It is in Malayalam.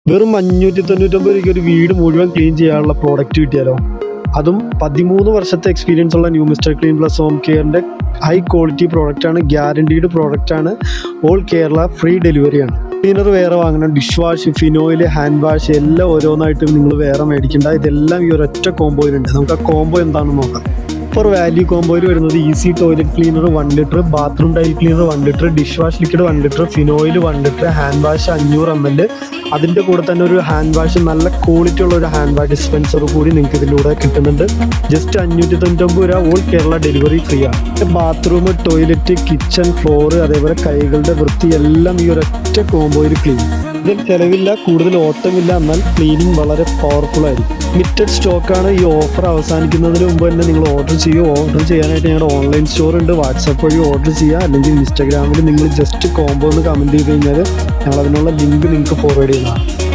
വെറും 599 രൂപയ്ക്ക് ഒരു വീട് മുഴുവൻ ക്ലീൻ ചെയ്യാനുള്ള പ്രോഡക്റ്റ് കിട്ടിയാലോ? അതും 13 വർഷത്തെ എക്സ്പീരിയൻസ് ഉള്ള new mister clean plus home കെയറിൻ്റെ ഹൈ ക്വാളിറ്റി പ്രോഡക്റ്റാണ്, ഗ്യാരണ്ടീഡ് പ്രോഡക്റ്റാണ്, ഓൾ കേരള ഫ്രീ ഡെലിവറിയാണ്. ക്ലീനർ വേറെ വാങ്ങണം, dish wash, phenyl, hand wash എല്ലാം ഓരോന്നായിട്ട് നിങ്ങൾ വേറെ മേടിക്കേണ്ട. ഇതെല്ലാം ഈ ഒരൊറ്റ കോംബോയിലുണ്ട്. നമുക്ക് ആ കോംബോ എന്താണെന്ന് നോക്കാം. സൂപ്പർ വാല്യൂ കോംബോയിൽ വരുന്നത് easy toilet cleaner 1 litre, bathroom tile cleaner 1 litre, dish wash liquid 1 litre, phenyl 1 litre, hand wash 500 ml. അതിൻ്റെ കൂടെ തന്നെ ഒരു ഹാൻഡ് വാഷ്, നല്ല ക്വാളിറ്റി ഉള്ള ഒരു ഹാൻഡ് വാഷ് ഡിസ്പെൻസർ കൂടി നിങ്ങൾക്ക് ഇതിലൂടെ കിട്ടുന്നുണ്ട്. ജസ്റ്റ് 599 രൂപ, ഓൾ കേരള ഡെലിവറി ഫ്രീ ആണ്. ബാത്റൂം, ടോയ്ലറ്റ്, കിച്ചൺ, ഫ്ലോർ, അതേപോലെ കൈകളുടെ വൃത്തി എല്ലാം ഈ ഒരൊറ്റ കോംബോയിൽ ക്ലീൻ. ഇതിൽ ചിലവില്ല, കൂടുതൽ ഓട്ടമില്ല, എന്നാൽ ക്ലീനിങ് വളരെ പവർഫുൾ ആയിരിക്കും. ലിമിറ്റഡ് സ്റ്റോക്കാണ്. ഈ ഓഫർ അവസാനിക്കുന്നതിന് മുമ്പ് തന്നെ നിങ്ങൾ ഓർഡർ ചെയ്യുക. ഓർഡർ ചെയ്യാനായിട്ട് ഞങ്ങളുടെ ഓൺലൈൻ സ്റ്റോർ ഉണ്ട്, വാട്സാപ്പ് വഴി ഓർഡർ ചെയ്യുക, അല്ലെങ്കിൽ ഇൻസ്റ്റാഗ്രാമിൽ നിങ്ങൾ ജസ്റ്റ് കോംബോ എന്ന് കമൻറ്റ് ചെയ്ത് കഴിഞ്ഞാൽ ഞങ്ങൾ അതിനുള്ള ലിങ്ക് നിങ്ങൾക്ക് ഫോർവേഡ് ചെയ്യുന്നതാണ്.